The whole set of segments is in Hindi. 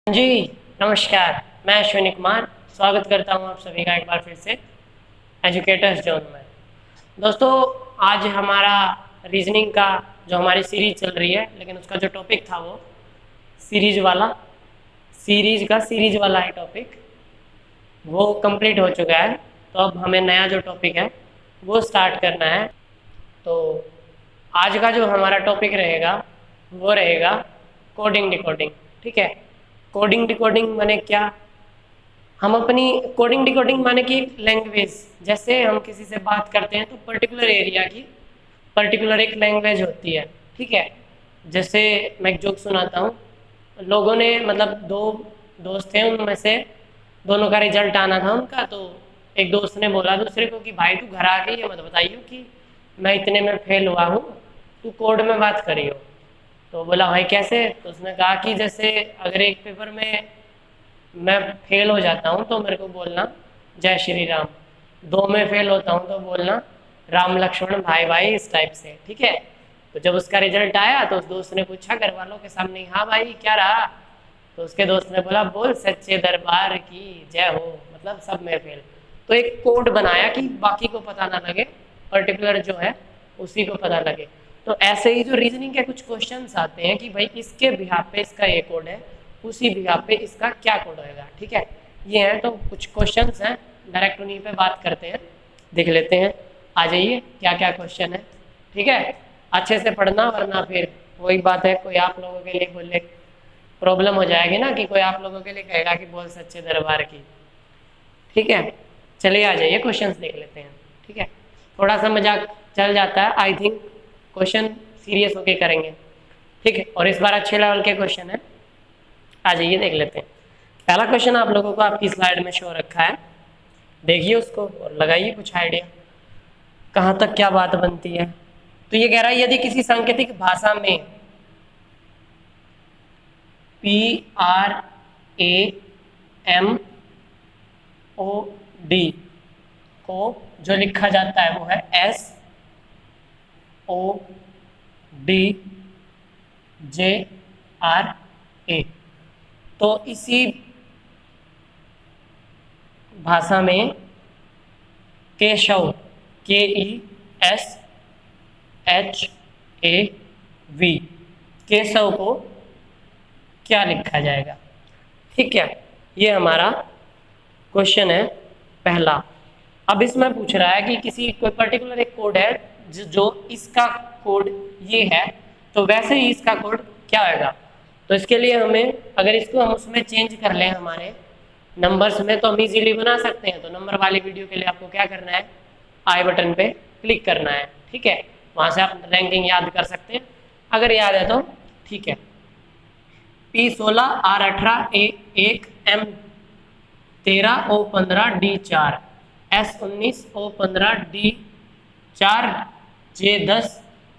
जी नमस्कार। मैं अश्विनी कुमार स्वागत करता हूं आप सभी का एक बार फिर से एजुकेटर्स जोन में। दोस्तों, आज हमारा रीजनिंग का जो हमारी सीरीज चल रही है, लेकिन उसका जो टॉपिक था वो सीरीज वाला है टॉपिक, वो कंप्लीट हो चुका है। तो अब हमें नया जो टॉपिक है वो स्टार्ट करना है। तो आज का जो हमारा टॉपिक रहेगा वो रहेगा कोडिंग डिकोडिंग। ठीक है, कोडिंग डिकोडिंग माने क्या? हम अपनी कोडिंग डिकोडिंग माने कि लैंग्वेज, जैसे हम किसी से बात करते हैं तो पर्टिकुलर एरिया की पर्टिकुलर एक लैंग्वेज होती है। ठीक है, जैसे मैं एक जोक सुनाता हूँ। लोगों ने मतलब दो दोस्त थे, उनमें से दोनों का रिजल्ट आना था उनका। तो एक दोस्त ने बोला दूसरे को कि भाई तू घर आके ये मत बताइयो कि मैं इतने में फेल हुआ हूँ, तू कोड में बात करियो। तो बोला भाई कैसे? तो उसने कहा कि जैसे अगर एक पेपर में मैं फेल हो जाता हूँ तो मेरे को बोलना जय श्री राम, दो में फेल होता हूँ तो बोलना राम लक्ष्मण भाई भाई, इस टाइप से। ठीक है, तो जब उसका रिजल्ट आया तो उस दोस्त ने पूछा घर वालों के सामने, हाँ भाई क्या रहा? तो उसके दोस्त ने बोला बोल सच्चे दरबार की जय हो, मतलब सब में फेल। तो एक कोड बनाया कि बाकी को पता ना लगे, पर्टिकुलर जो है उसी को पता लगे। तो ऐसे ही जो रीजनिंग के कुछ क्वेश्चंस आते हैं कि भाई इसके बिहाफ पे इसका ये कोड है, उसी बिहाफ पे इसका क्या कोड होएगा। ठीक है, ये हैं तो कुछ क्वेश्चंस हैं, डायरेक्ट उन्हीं पे बात करते हैं, देख लेते हैं। आ जाइए क्या क्या क्वेश्चन है। ठीक है, अच्छे से पढ़ना, वरना फिर वही बात है, कोई आप लोगों के लिए बोले प्रॉब्लम हो जाएगी ना, कि कोई आप लोगों के लिए कहेगा कि बोल सच्चे दरबार की। ठीक है, चलिए आ जाइए क्वेश्चंस देख लेते हैं। ठीक है, थोड़ा सा मजाक चल जाता है, आई थिंक क्वेश्चन सीरियस होके करेंगे। ठीक है, और इस बार अच्छे लेवल के क्वेश्चन है, आ जाइए देख लेते हैं। पहला क्वेश्चन आप लोगों को आपकी स्लाइड में शो रखा है, देखिए उसको और लगाइए कुछ आइडिया कहाँ तक क्या बात बनती है। तो ये कह रहा है यदि किसी सांकेतिक भाषा में PRAMOD को जो लिखा जाता है वो है SODJRA। तो इसी भाषा में केशव KESHAV केशव को क्या लिखा जाएगा? ठीक है, ये हमारा क्वेश्चन है पहला। अब इसमें पूछ रहा है कि किसी कोई पर्टिकुलर एक कोड है, जो इसका कोड ये है, तो वैसे ही इसका कोड क्या होगा। तो इसके लिए हमें, अगर इसको हम उसमें चेंज कर लें हमारे नंबर्स में, तो हम इजीली बना सकते हैं। तो नंबर वाली वीडियो के लिए आपको क्या करना है, आई बटन पे क्लिक करना है। ठीक है, वहां से आप रैंकिंग याद कर सकते हैं, अगर याद है तो ठीक है। P16 R18 A1 M13 O15 D4 S19 O15 D4 J10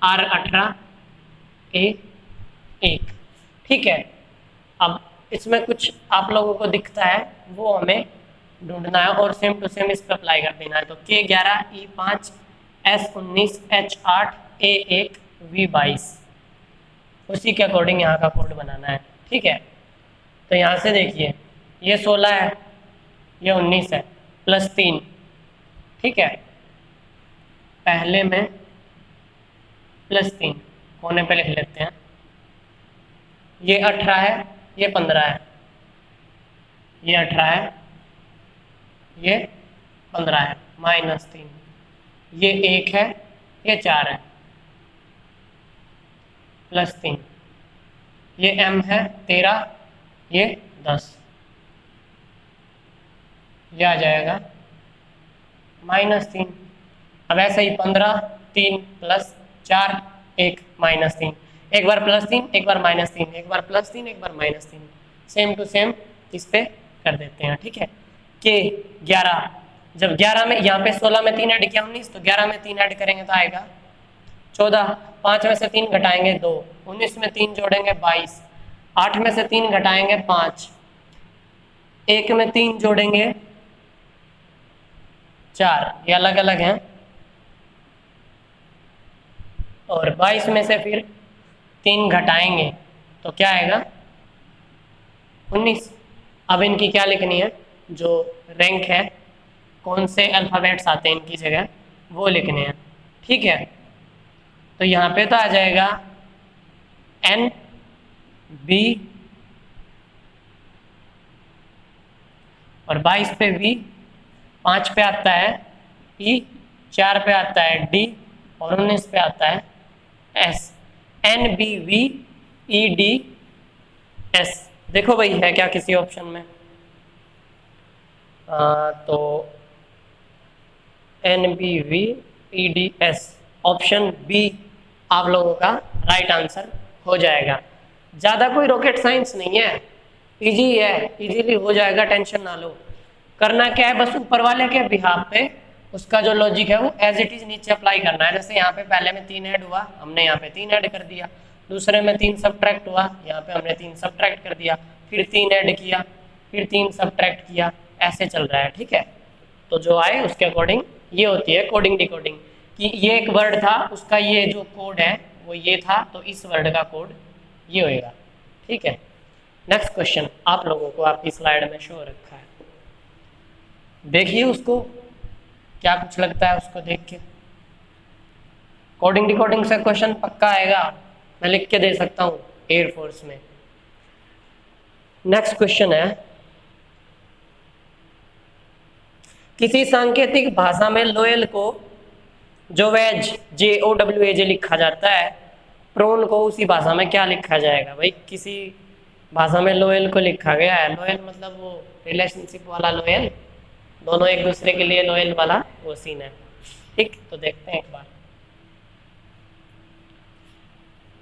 R18 A1। ठीक है, अब इसमें कुछ आप लोगों को दिखता है वो हमें ढूंढना है और सेम टू सेम इस पर अप्लाई कर देना है। तो K11 E5 S19 H8 A1 V22, उसी के अकॉर्डिंग यहाँ का कोड बनाना है। ठीक है, तो यहाँ से देखिए ये 16 है, ये 19 है, +3। ठीक है, पहले में +3 कोने पे लिख लेते हैं। ये 18 है, ये 15 है, ये 18 है, ये 15 है, -3। ये 1 है, ये 4 है, +3। ये M है 13, ये 10, ये आ जाएगा -3। अब ऐसे ही 15 3 +4 1 -3, एक बार +3 एक बार -3, एक बार +3 एक बार -3, सेम टू सेम इस पे कर देते हैं। ठीक है, के 11, जब 11 में यहाँ पे 16 में 3 ऐड किया 19, तो 11 में 3 ऐड करेंगे तो आएगा 14, 5 में से 3 घटाएंगे 2, 19 में 3 जोड़ेंगे 22, 8 में से 3 घटाएंगे 5, 1 में 3 जोड़ेंगे 4, ये अलग अलग हैं, और 22 में से फिर 3 घटाएंगे तो क्या आएगा 19। अब इनकी क्या लिखनी है, जो रैंक है, कौन से अल्फ़ाबेट्स आते हैं इनकी जगह, वो लिखने हैं। ठीक है, तो यहाँ पे तो आ जाएगा N B और 22 पे V, 5 पे आता है E, 4 पे आता है D और 19 पे आता है S। N B V E D S। देखो भाई है क्या किसी ऑप्शन में? तो N B V E D S, option B आप लोगों का राइट आंसर हो जाएगा। ज़्यादा कोई रॉकेट साइंस नहीं है, इजी है, इजीली हो जाएगा, टेंशन ना लो। करना क्या है, बस ऊपर वाले के बिहाफ पे उसका जो लॉजिक है वो एज इट इज नीचे अप्लाई करना है। जैसे यहाँ पे पहले में 3 ऐड हुआ, हमने यहाँ पे 3 ऐड कर दिया, दूसरे में 3 सब्ट्रैक्ट हुआ, यहाँ पे हमने 3 सब्ट्रैक्ट कर दिया, फिर 3 ऐड किया, फिर 3 सब्ट्रैक्ट किया, ऐसे चल रहा है। ठीक है, तो जो आए उसके अकॉर्डिंग ये होती है कोडिंग डिकोडिंग, कि ये एक वर्ड था, उसका ये जो कोड है वो ये था, तो इस वर्ड का कोड ये होएगा। ठीक है, नेक्स्ट क्वेश्चन आप लोगों को आपकी स्लाइड में शो रखा है, देखिए उसको, क्या कुछ लगता है उसको देख के। कोडिंग डिकोडिंग से क्वेश्चन पक्का आएगा, मैं लिख के दे सकता हूँ एयरफोर्स में। नेक्स्ट क्वेश्चन है, किसी सांकेतिक भाषा में लोयल को जो वेज JOWAJ लिखा जाता है, प्रोन को उसी भाषा में क्या लिखा जाएगा? भाई किसी भाषा में लोयल को लिखा गया है, लोयल मतलब वो रिलेशनशिप वाला लोयल, दोनों एक दूसरे के लिए लोयल वाला वो सीन है। ठीक, तो देखते हैं एक बार।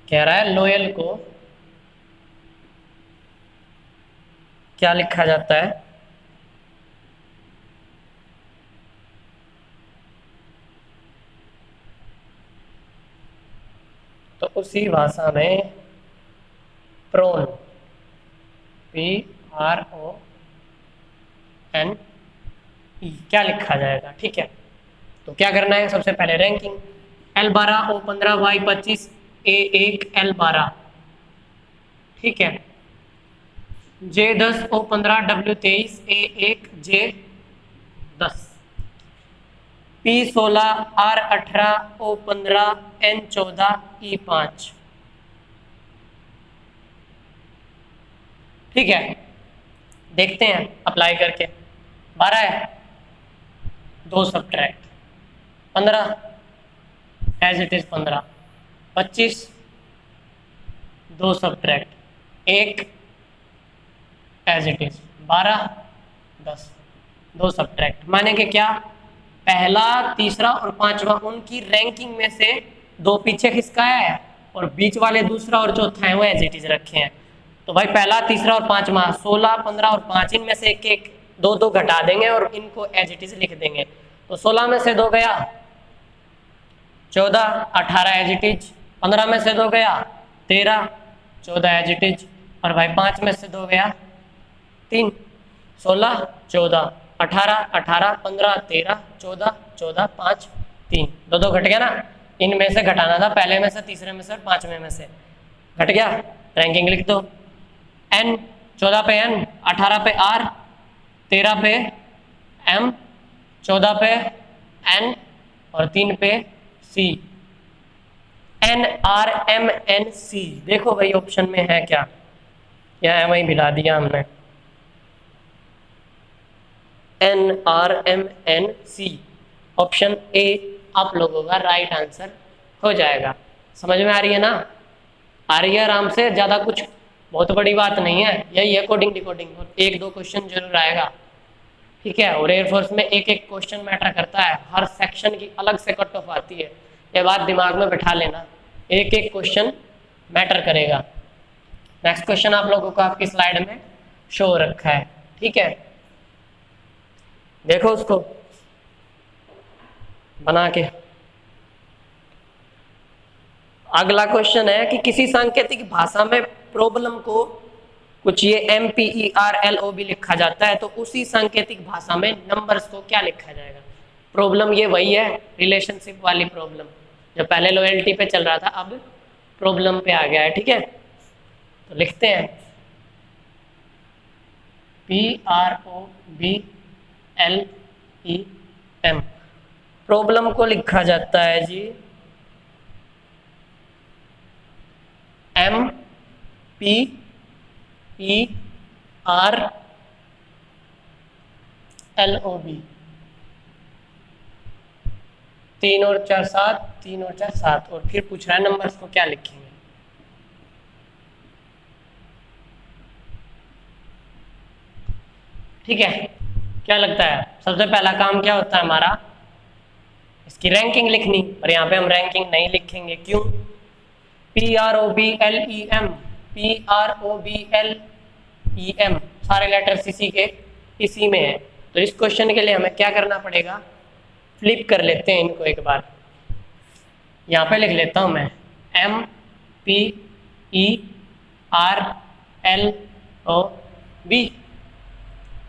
कह रहा है लोयल को क्या लिखा जाता है? तो उसी भाषा में प्रोन PRONE क्या लिखा जाएगा? ठीक है, तो क्या करना है, सबसे पहले ranking L12 O15 Y25 A1 L12, ठीक है, J10 O15 W23 A1 J10, P16 R18 O15 N14 E5। ठीक है, देखते हैं अप्लाई करके। 12 है, 2 subtract 15 as it is 15, 25 2 subtract 1 as it is 12 10 2 subtract, माने कि क्या, पहला तीसरा और पांचवा उनकी रैंकिंग में से 2 पीछे खिसकाया है और बीच वाले दूसरा और चौथा है वो एज इट इज रखे हैं। तो भाई पहला तीसरा और पांचवा 16 15 और 5, इनमें से एक एक 2 2 घटा देंगे और इनको एज इट इज लिख देंगे। तो 16 में से 2 गया 14 18 एज इट इज, 15 में से 2 गया 13 14 एज इट इज, और भाई 5 में से 2 गया 3 16 14 18 18 15 13 14 14 5 3, 2 2 घट गया ना, इनमें से घटाना था, पहले में से, तीसरे में से और 5वें में से घट गया। रैंकिंग लिख दो, N 14 पे N, 18 पे R, 13 पे M, 14 पे N और 3 पे C, NRMNC। देखो भाई ऑप्शन में है क्या, या वहीं मिला दिया हमने, NRMNC, ऑप्शन ए आप लोगों का राइट आंसर हो जाएगा। समझ में आ रही है ना? आ रही है आराम से, ज़्यादा कुछ बहुत बड़ी बात नहीं है, यही है कोडिंग डिकोडिंग, और 1 2 क्वेश्चन जरूर आएगा। ठीक है, और एयरफोर्स में एक एक क्वेश्चन मैटर करता है, हर सेक्शन की अलग से कट ऑफ आती है, ये बात दिमाग में बिठा लेना, एक एक क्वेश्चन मैटर करेगा। नेक्स्ट क्वेश्चन आप लोगों को आपकी स्लाइड में शो रखा है। ठीक है, देखो उसको बना के। अगला क्वेश्चन है कि किसी सांकेतिक भाषा में प्रॉब्लम को कुछ ये MPERLO भी लिखा जाता है, तो उसी सांकेतिक भाषा में नंबर्स को क्या लिखा जाएगा? प्रॉब्लम ये वही है, रिलेशनशिप वाली प्रॉब्लम, जो पहले लॉयल्टी पे चल रहा था अब प्रॉब्लम पे आ गया है। ठीक है, तो लिखते हैं PROBLEM। प्रॉब्लम को लिखा जाता है जी MEPERLOB। 3 और 4 7, 3 और 4 7। और फिर पूछ रहा है नंबर्स को क्या लिखेंगे। ठीक है, क्या लगता है सबसे पहला काम क्या होता है हमारा? इसकी रैंकिंग लिखनी। और यहाँ पे हम रैंकिंग नहीं लिखेंगे, क्यों? PROBLEM, PROBLEM सारे लेटर्स इसी में है। तो इस क्वेश्चन के लिए हमें क्या करना पड़ेगा? फ्लिप कर लेते हैं इनको एक बार। यहाँ पे लिख लेता हूँ मैं MEPERLOB।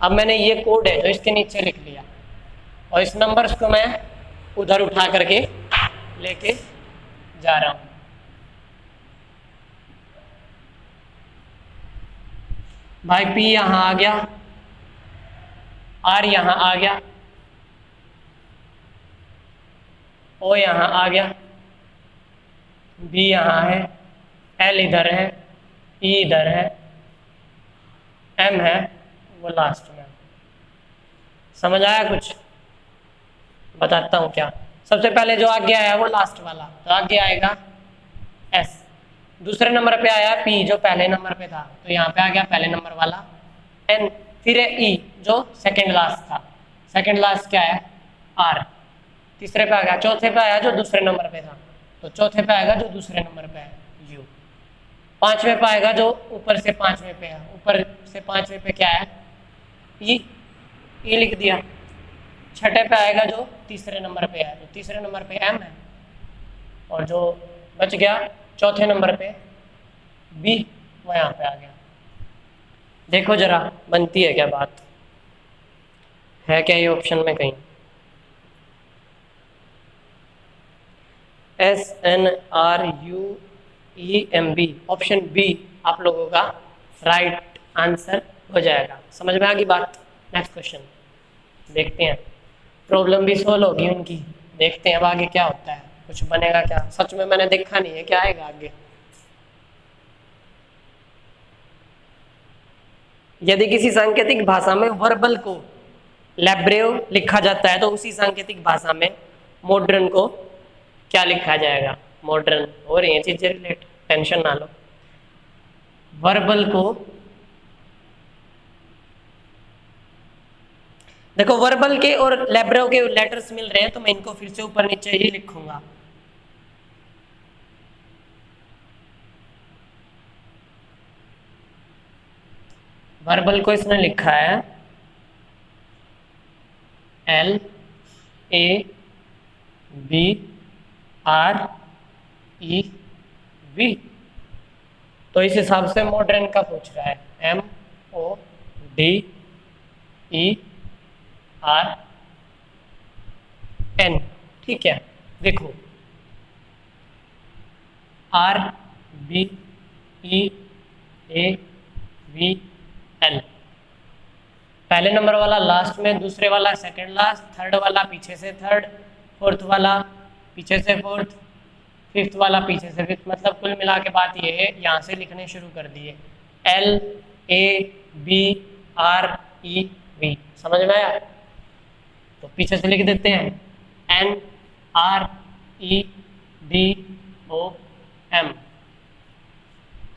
अब मैंने ये कोड है जो इसके नीचे लिख लिया, और इस नंबर्स को मैं उधर उठा करके लेके जा रहा हूँ। भाई P यहाँ आ गया, R यहाँ आ गया, O यहाँ आ गया, B यहाँ है, L इधर है, E इधर है, M है वो लास्ट में। समझ आया कुछ? बताता हूँ क्या। सबसे पहले जो आगे आया वो लास्ट वाला, तो आगे आएगा S। दूसरे नंबर पे आया P जो पहले नंबर पे था, तो यहाँ पे आ गया पहले नंबर वाला N। फिर है E जो सेकंड लास्ट था, सेकंड लास्ट क्या है? R। तीसरे पे आ गया, चौथे पे आया जो दूसरे नंबर पे था, तो चौथे पे आएगा जो दूसरे नंबर पे है U। पांचवें पे आएगा जो ऊपर से पांचवें पे है, ऊपर से पांचवें पे क्या है? E लिख दिया। छठे पे आएगा जो तीसरे नंबर पे है, तो तीसरे नंबर पे M है, और जो बच गया चौथे नंबर पे B वो यहाँ पे आ गया। देखो जरा बनती है क्या बात? है क्या ये ऑप्शन में कहीं? SNRUEMB, ऑप्शन बी आप लोगों का राइट आंसर हो जाएगा। समझ में आ गई बात? नेक्स्ट क्वेश्चन देखते हैं। प्रॉब्लम भी सोल्व होगी उनकी, देखते हैं अब आगे क्या होता है, कुछ बनेगा क्या? सच में मैंने देखा नहीं है क्या आएगा आगे। यदि किसी सांकेतिक भाषा में वर्बल को लैब्रेव लिखा जाता है, तो उसी सांकेतिक भाषा में मॉडर्न को क्या लिखा जाएगा? मॉडर्न हो रही है चीजें रिलेट, टेंशन ना लो। वर्बल को देखो, वर्बल के और लैब्रेव के लेटर्स मिल रहे हैं, तो मैं इनको फिर से ऊपर नीचे ही लिखूंगा। वर्बल को इसने लिखा है LABREV, तो इस हिसाब से मॉडर्न का पूछ रहा है MODERN। ठीक है, देखो RBEAVL, पहले नंबर वाला लास्ट में, दूसरे वाला सेकंड लास्ट, थर्ड वाला पीछे से थर्ड, फोर्थ वाला पीछे से फोर्थ, फिफ्थ वाला पीछे से फिफ्थ। मतलब कुल मिला के बात ये है, यहाँ से लिखने शुरू कर दिए LABREV। समझ में आया? तो पीछे से लिख देते हैं NREDOM।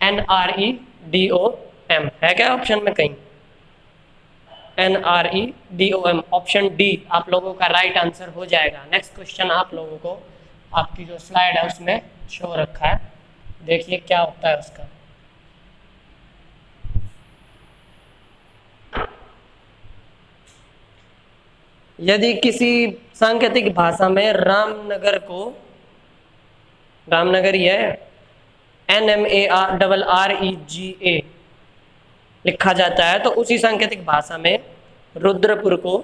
NREDOM है क्या ऑप्शन में कहीं? NREDOM, ऑप्शन डी आप लोगों का राइट आंसर हो जाएगा। नेक्स्ट क्वेश्चन आप लोगों को आपकी जो स्लाइड है उसमें शो रखा है, देखिए क्या होता है उसका। यदि किसी सांकेतिक भाषा में रामनगर ही है NMARREGA लिखा जाता है, तो उसी सांकेतिक भाषा में रुद्रपुर को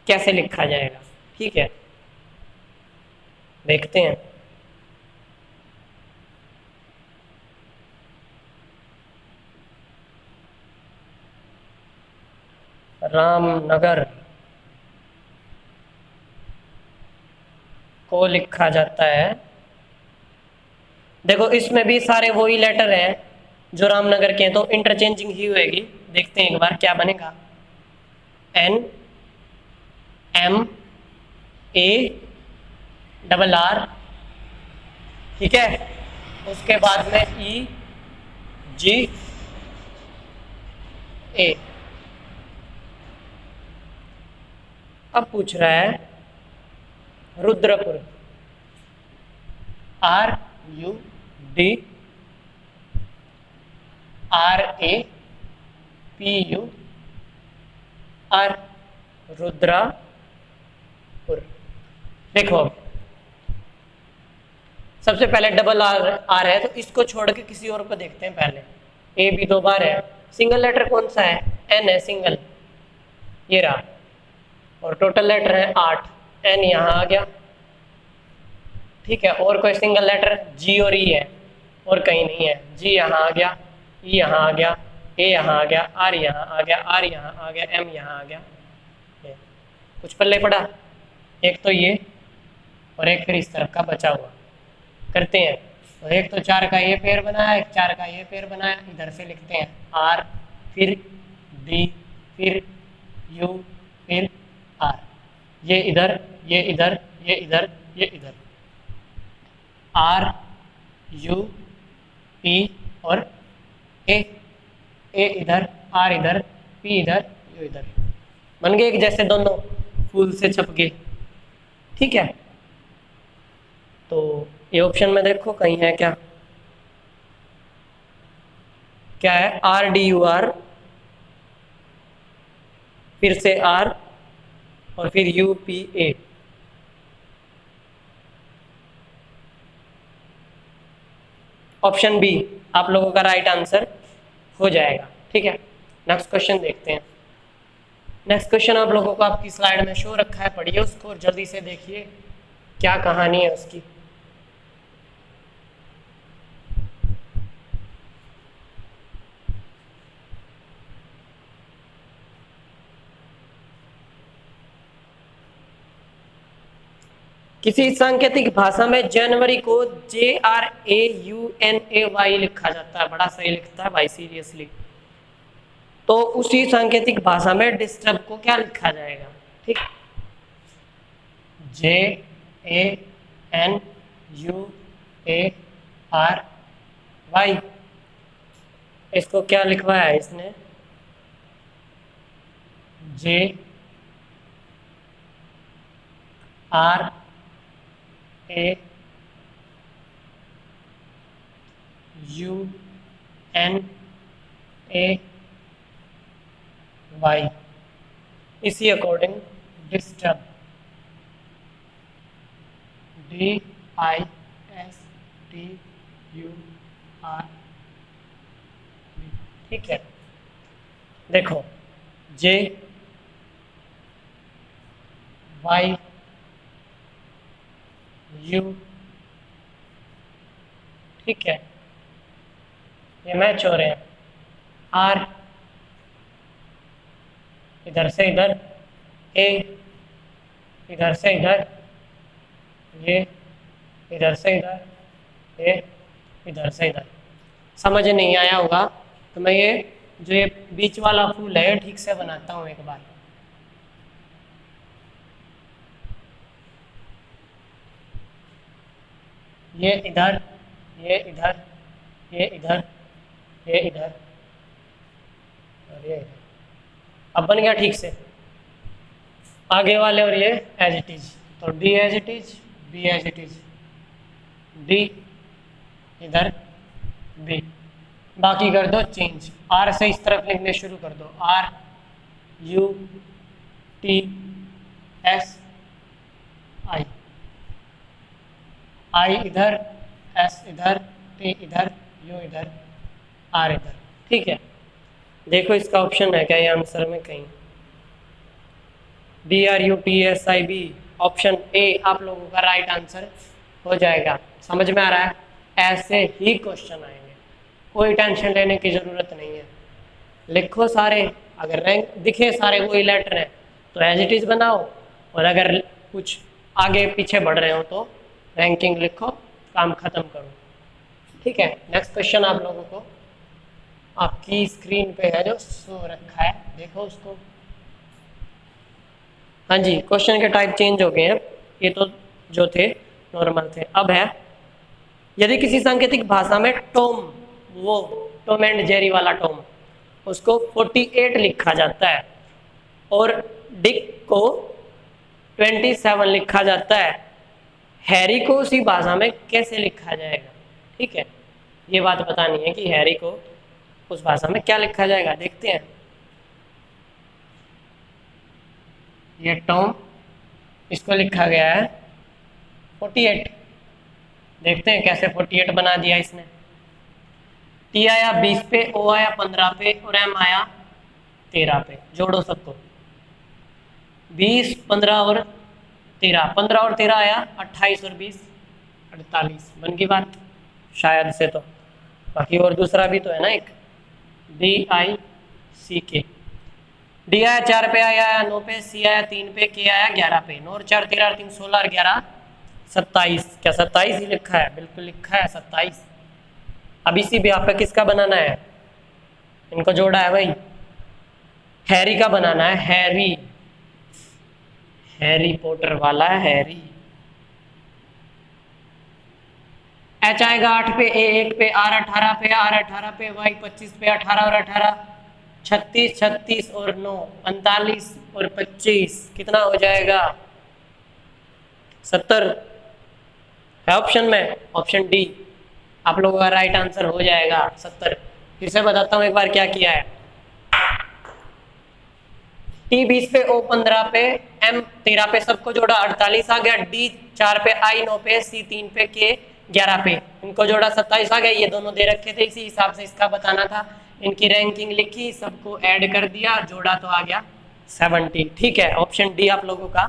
कैसे लिखा जाएगा? ठीक है, देखते हैं। रामनगर को लिखा जाता है। देखो इसमें भी सारे वही लेटर हैं जो रामनगर के हैं, तो इंटरचेंजिंग ही होएगी। देखते हैं एक बार क्या बनेगा। N M A R, ठीक है। उसके बाद में E G A। अब पूछ रहा है रुद्रपुर, RUDRAPUR, रुद्रापुर। देखो सबसे पहले डबल आर है, तो इसको छोड़ के किसी और को देखते हैं पहले। ए भी 2 बार है, सिंगल लेटर कौन सा है? एन है, सिंगल, ये रहा। और टोटल लेटर है 8, एन यहाँ आ गया, ठीक है। और कोई सिंगल लेटर जी और ई है, और कहीं नहीं है। जी यहाँ आ गया, ई यहाँ आ गया, ए यहाँ आ गया, आर यहाँ आ गया, आर यहाँ आ गया, एम यहाँ आ गया। कुछ पल्ले पड़ा? एक तो ये और एक फिर इस तरफ का बचा हुआ। करते हैं, तो एक तो 4 का ये पेयर बनाया, एक 4 का ये पेयर बनाया। इधर से लिखते हैं आर, फिर डी, फिर यू, फिर आर। ये इधर, ये इधर, ये इधर, ये इधर। आर, यू, पी और ए। ए इधर, आर इधर, पी इधर, यू इधर। बन गए एक जैसे, दोनों फूल से छप गए, ठीक है। तो ये ऑप्शन में देखो कहीं है क्या? क्या है? RDUR, फिर से R और फिर UPA। ऑप्शन बी आप लोगों का राइट आंसर हो जाएगा, ठीक है। नेक्स्ट क्वेश्चन देखते हैं। नेक्स्ट क्वेश्चन आप लोगों को आपकी स्लाइड में शो रखा है, पढ़िए उसको और जल्दी से देखिए क्या कहानी है उसकी। किसी सांकेतिक भाषा में जनवरी को JRAUNAY लिखा जाता है। बड़ा सही लिखता है भाई, सीरियसली। तो उसी सांकेतिक भाषा में डिस्टर्ब को क्या लिखा जाएगा? ठीक, JANUARY। इसको क्या लिखवाया है इसने? JRAUNAY। इसी अकॉर्डिंग डिस्टर्ब, DISTUR, ठीक है। देखो JYU, ठीक है, ये मैच हो रहे हैं। R इधर से इधर, A इधर से इधर, ये इधर से इधर, ये इधर से इधर। समझ नहीं आया होगा तो मैं ये जो ये बीच वाला फूल है ठीक से बनाता हूँ एक बार। ये इधर, ये इधर, ये इधर, ये इधर और ये इधर। अब बन गया ठीक से। आगे वाले और ये एज इट इज, तो D as it is, B as it is, D इधर, बी। बाकी कर दो चेंज, आर से इस तरफ लिखने शुरू कर दो। R U T S I, I इधर, एस इधर, टी इधर, यू इधर, आर इधर, ठीक है। देखो इसका ऑप्शन है क्या ये आंसर में कहीं? DRUTSIB, ऑप्शन ए आप लोगों का राइट आंसर हो जाएगा। समझ में आ रहा है? ऐसे ही क्वेश्चन आएंगे, कोई टेंशन लेने की ज़रूरत नहीं है। लिखो सारे, अगर रैंक दिखे सारे वही लेटर हैं तो एज इट इज बनाओ, और अगर कुछ आगे पीछे बढ़ रहे हो तो रैंकिंग लिखो, काम खत्म करो। ठीक है, नेक्स्ट क्वेश्चन आप लोगों को आपकी स्क्रीन पे है जो शो रखा है, देखो उसको। हाँ जी, क्वेश्चन के टाइप चेंज हो गए हैं, ये तो जो थे नॉर्मल थे। अब है, यदि किसी सांकेतिक भाषा में टॉम, वो टॉम एंड जेरी वाला टॉम, उसको 48 लिखा जाता है और डिक को 27 लिखा जाता है, हैरी को उसी भाषा में कैसे लिखा जाएगा? ठीक है, ये बात बतानी है कि हैरी को उस भाषा में क्या लिखा जाएगा। देखते हैं, ये टॉम, इसको लिखा गया है 48। देखते हैं कैसे 48 बना दिया इसने। टी आया 20 पे, ओ आया 15 पे और एम आया 13 पे। जोड़ो सबको, 20, 15 और 13, 15 और 13 आया 28 और 20 48। बन की बात शायद से, तो बाकी और दूसरा भी तो है ना एक, DICK। डी आया 4 पे, आया 9 पे, सी आया 3 पे, के आया 11 पे। 9 और 4 13 और 3 16 और 11 27। क्या 27 ही लिखा है? बिल्कुल लिखा है 27। अब इसी भी आप पे किसका बनाना है? इनको जोड़ा है भाई, हैरी का बनाना है। हैरी, हैरी पॉटर वाला हैरी। एच आएगा 8 पे, ए 1 पे, आर 18 पे, आर 18 पे, वाई 25 पे, 18 और 18 36, 36 और 9 45 और 25 कितना हो जाएगा? 70 है ऑप्शन में, ऑप्शन डी आप लोगों का राइट आंसर हो जाएगा 70। फिर से बताता हूं एक बार क्या किया है। टी 20 पे, ओ 15 पे, एम 13 पे, सबको जोड़ा 48 आ गया। डी 4 पे, आई 9 पे, सी 3 पे, के 11 पे, इनको जोड़ा 27 आ गया। ये दोनों दे रखे थे, इसी हिसाब से इसका बताना था। इनकी रैंकिंग लिखी, सबको ऐड कर दिया, जोड़ा तो आ गया 70। ठीक है, ऑप्शन डी आप लोगों का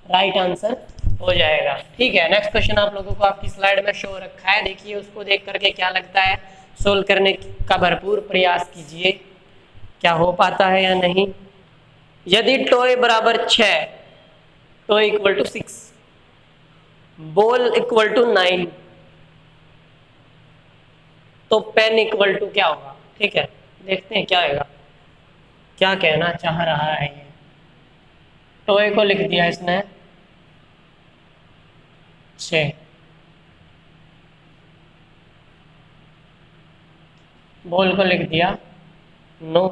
राइट आंसर हो जाएगा। ठीक है, नेक्स्ट क्वेश्चन आप लोगों को आपकी स्लाइड में शो रखा है, देखिए उसको देख करके क्या लगता है, सोल्व करने का भरपूर प्रयास कीजिए, क्या हो पाता है या नहीं। यदि टॉय बराबर 6, toy equal to 6, ball equal to 9, तो पेन इक्वल टू क्या होगा? ठीक है, देखते हैं क्या होगा, क्या कहना चाह रहा है ये। टॉय को लिख दिया इसने 6, बॉल को लिख दिया 9,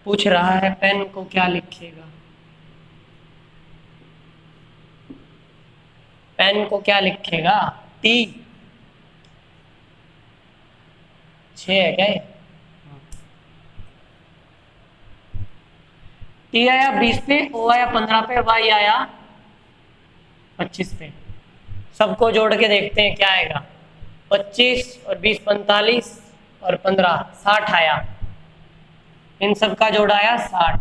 पूछ रहा है पेन को क्या लिखेगा। पेन को क्या लिखेगा? टी 6 है क्या ये? टी आया 20 पे, ओ आया 15 पे, वाई आया 25 पे। सबको जोड़ के देखते हैं क्या आएगा। 25 और 20 45 और 15 60 आया। इन सब का जोड़ा आया 60।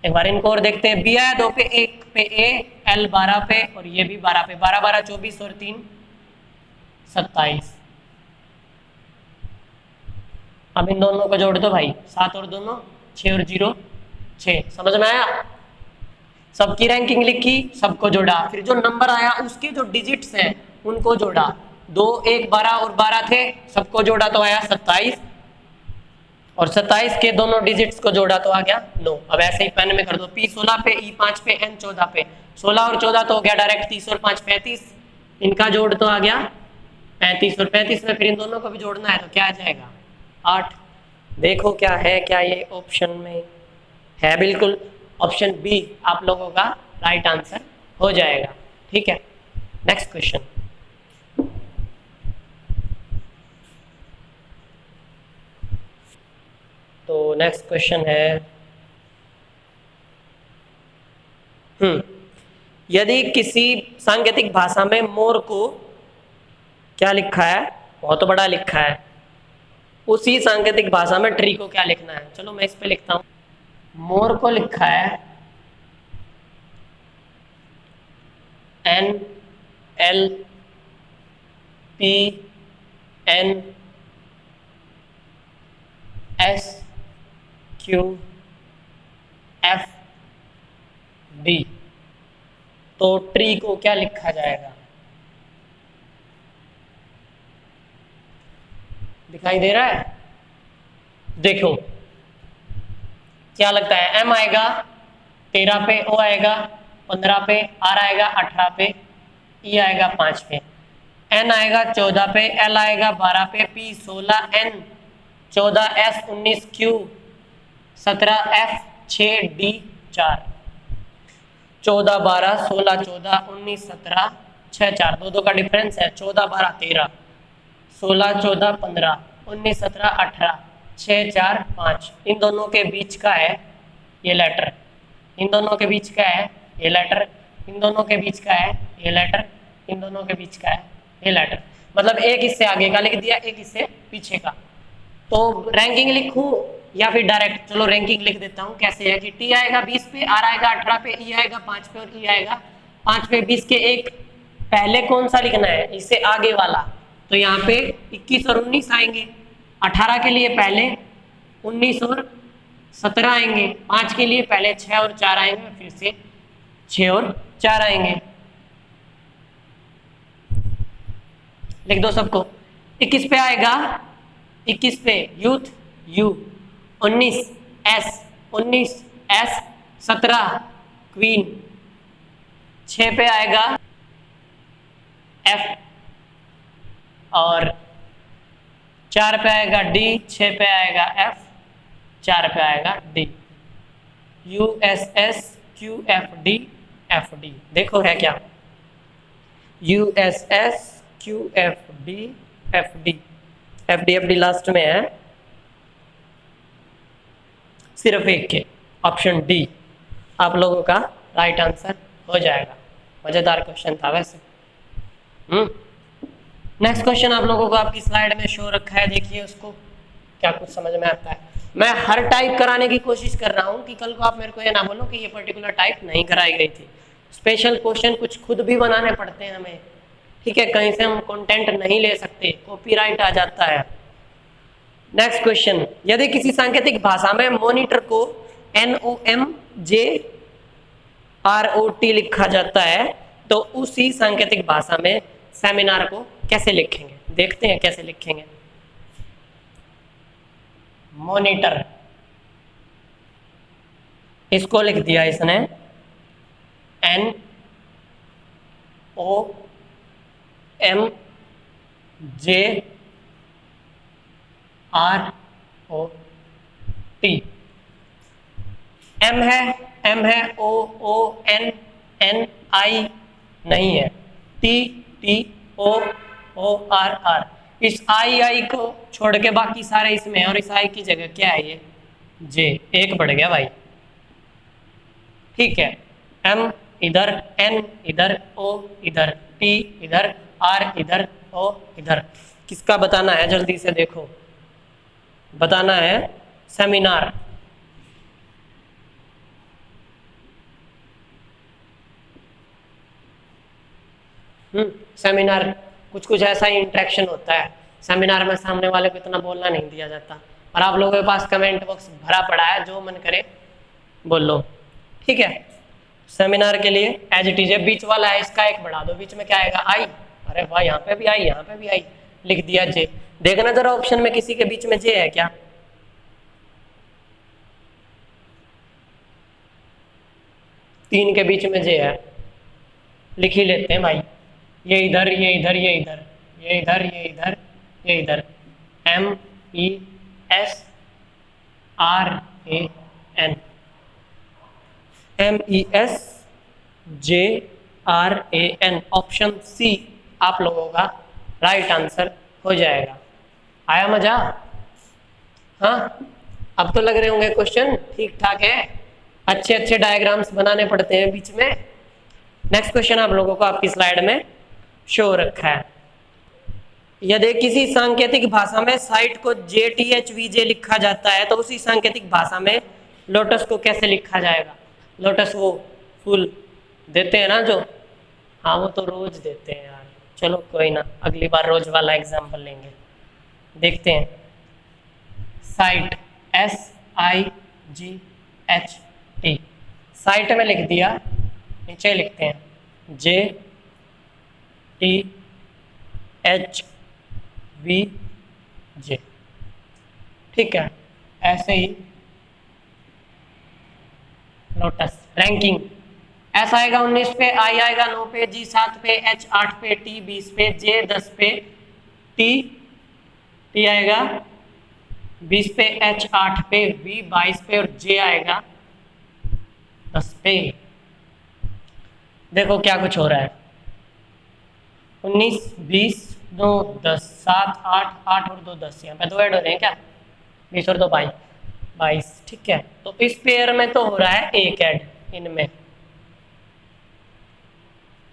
एक बार इनको और देखते हैं। बी आया 2 पे, 1 पे ए, एल 12 पे और ये भी 12 पे। 12 12 24 और 3 27। अब इन दोनों को जोड़ दो भाई, 7 और दोनों 6 और 0 6। समझ में आया? सबकी रैंकिंग लिखी, सबको जोड़ा, फिर जो नंबर आया उसके जो डिजिट्स हैं उनको जोड़ा। 2 1 12 और 12 थे, सबको जोड़ा तो आया 27 और 27 के दोनों डिजिट्स को जोड़ा तो आ गया 9। अब ऐसे ही पेन में कर दो, P 16 पे, E 5 पे, N 14 पे। 16 और 14 तो हो गया डायरेक्ट 30 और 5 35। इनका जोड़ तो आ गया 35 और 35 में फिर इन दोनों को भी जोड़ना है तो क्या आ जाएगा 8। देखो क्या है, क्या ये ऑप्शन में है? बिल्कुल ऑप्शन बी आप लोगों का राइट आंसर हो जाएगा। ठीक है, नेक्स्ट क्वेश्चन। तो नेक्स्ट क्वेश्चन है, यदि किसी सांकेतिक भाषा में मोर को क्या लिखा है, बहुत बड़ा लिखा है, उसी सांकेतिक भाषा में ट्री को क्या लिखना है? चलो मैं इस पे लिखता हूं। मोर को लिखा है NLPNSQ क्यू एफ डी। तो ट्री को क्या लिखा जाएगा? दिखाई दे रहा है? देखो क्या लगता है, एम आएगा 13 पे, ओ आएगा 15 पे, आर आएगा 18 पे, ई आएगा 5 पे, एन आएगा 14 पे, एल आएगा 12 पे, P 16, N 14, S 19, Q 17, F 6, D 4। 14 12 16 14 19 17 6 4, दो का डिफरेंस है। 14 12 13, 16 14 15 19 17 18, 6 4 5। इन दोनों के बीच का है ये लेटर, इन दोनों के बीच का है ये लेटर, इन दोनों के बीच का है ये लेटर, इन दोनों के बीच का है ये लेटर। मतलब एक इससे आगे का लिख दिया, एक इससे पीछे का। तो रैंकिंग लिखूं या फिर डायरेक्ट? चलो रैंकिंग लिख देता हूं। कैसे है कि टी आएगा 20 पे, आर आएगा 18 पे, ई आएगा 5 पे और ई आएगा 5 पे। 20 के एक पहले कौन सा लिखना है? इससे आगे वाला। तो यहाँ पे 21 और 19 आएंगे। 18 के लिए पहले 19 और 17 आएंगे। 5 के लिए पहले 6 और 4 आएंगे, फिर से 6 और 4 आएंगे। लिख दो सबको। 21 पे आएगा, 21 पे यूथ यू, 19 एस 17 क्वीन, 6 पे आएगा एफ और 4 पे आएगा डी, 6 पे आएगा एफ, 4 पे आएगा D. U S S Q F D F D. देखो है क्या? U S S Q F D F D. F D last में है, सिर्फ एक के। ऑप्शन डी आप लोगों का राइट आंसर हो जाएगा। मजेदार क्वेश्चन था वैसे। नेक्स्ट क्वेश्चन आप लोगों को आपकी स्लाइड में शो रखा है, देखिए उसको, क्या कुछ समझ में आता है। मैं हर टाइप कराने की कोशिश कर रहा हूं कि कल को आप मेरे को ये ना बोलो कि ये पर्टिकुलर टाइप नहीं कराई गई थी। स्पेशल क्वेश्चन कुछ खुद भी बनाने पड़ते हैं हमें, ठीक है? कहीं से हम कंटेंट नहीं ले सकते, कॉपीराइट आ जाता है। नेक्स्ट क्वेश्चन, यदि किसी सांकेतिक भाषा में मॉनिटर को NOMJROT लिखा जाता है तो उसी सांकेतिक भाषा में सेमिनार को कैसे लिखेंगे? देखते हैं कैसे लिखेंगे। मॉनिटर, इसको लिख दिया इसने NOMJROT। एम है ONNI नहीं है, TTOORR। इस आई को छोड़ के बाकी सारे इसमें, और इस आई की जगह क्या है? ये जे, एक बढ़ गया भाई, ठीक है? एम इधर, एन इधर, ओ इधर, टी इधर, आर इधर, ओ इधर। किसका बताना है? जल्दी से देखो, बताना है सेमिनार। सेमिनार कुछ ऐसा ही इंटरेक्शन होता है। सेमिनार में सामने वाले को इतना बोलना नहीं दिया जाता, और आप लोगों के पास कमेंट बॉक्स भरा पड़ा है, जो मन करे बोल लो, ठीक है? सेमिनार के लिए एज इट इज है। बीच वाला है, इसका एक बढ़ा दो, बीच में क्या आएगा? आई। अरे वाह, यहाँ पे भी आई, यहाँ पे भी आई, लिख दिया जे। देखना जरा ऑप्शन में किसी के बीच में जे है क्या? तीन के बीच में जे है, लिख ही लेते हैं भाई। ये इधर, ये इधर, ये इधर, ये इधर, ये इधर, ये इधर। MESRAN, MESJRAN। ऑप्शन सी आप लोगों का राइट आंसर हो जाएगा। आया मजा? हाँ, अब तो लग रहे होंगे क्वेश्चन ठीक ठाक है। अच्छे डायग्राम्स बनाने पड़ते हैं बीच में। नेक्स्ट क्वेश्चन आप लोगों को आपकी स्लाइड में शो रखा है। यदि किसी सांकेतिक भाषा में साइट को JTHVJ लिखा जाता है तो उसी सांकेतिक भाषा में लोटस को कैसे लिखा जाएगा? लोटस वो फूल देते हैं ना जो, हाँ वो तो रोज देते हैं यार। चलो कोई ना, अगली बार रोज वाला एग्जाम्पल लेंगे। देखते हैं। Site GHT। साइट में लिख दिया, नीचे लिखते हैं JTHVJ। ठीक है, ऐसे ही लोटस रैंकिंग एस आएगा 19 पे, आई आएगा 9 पे, जी 7 पे, एच 8 पे, टी 20 पे, जे 10 पे, टी आएगा 20 पे, एच 8 पे, वी 22 पे और जे आएगा 10 पे। देखो क्या कुछ हो रहा है, 19 20 2 10 7 8 8 और 2 10, यहाँ पे 2 ऐड हो रहे हैं क्या, 20 और 2 22। ठीक है, तो इस पेयर में तो हो रहा है एक ऐड, इनमें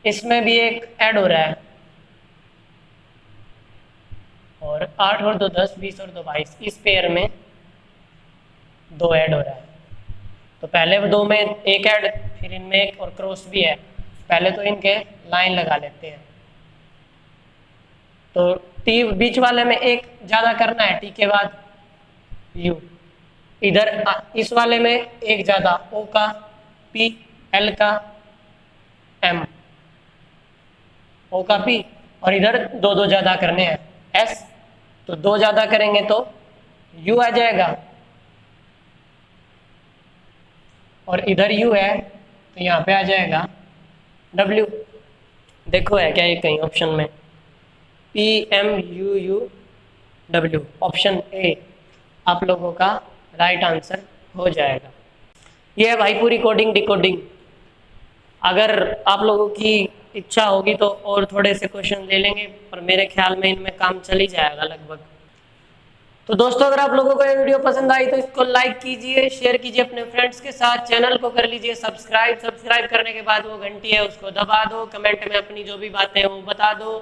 इसमें भी एक ऐड हो रहा है, और 8 और 2 10 20 और 2 22, इस पेयर में 2 ऐड हो रहा है। तो पहले 2 में एक ऐड, फिर इनमें एक और क्रॉस भी है। पहले तो इनके लाइन लगा लेते हैं। तो टी बीच वाले में एक ज़्यादा करना है, टी के बाद यू, इधर इस वाले में एक ज़्यादा, ओ का पी, एल का एम, ओ का पी, और इधर 2 2 ज़्यादा करने हैं, एस। तो 2 ज़्यादा करेंगे तो यू आ जाएगा, और इधर यू है तो यहाँ पे आ जाएगा डब्ल्यू। देखो है क्या ये कहीं ऑप्शन में, P M U U W, option A आप लोगों का राइट आंसर हो जाएगा। ये है भाई पूरी कोडिंग डिकोडिंग। अगर आप लोगों की इच्छा होगी तो और थोड़े से क्वेश्चन ले लेंगे, पर मेरे ख्याल में इनमें काम चल ही जाएगा लगभग। तो दोस्तों, अगर आप लोगों को ये वीडियो पसंद आई तो इसको लाइक कीजिए, शेयर कीजिए अपने फ्रेंड्स के साथ, चैनल को कर लीजिए सब्सक्राइब करने के बाद वो घंटी है उसको दबा दो, कमेंट में अपनी जो भी बातें हैं वो बता दो,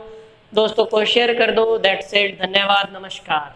दोस्तों को शेयर कर दो। दैट्स इट, धन्यवाद, नमस्कार।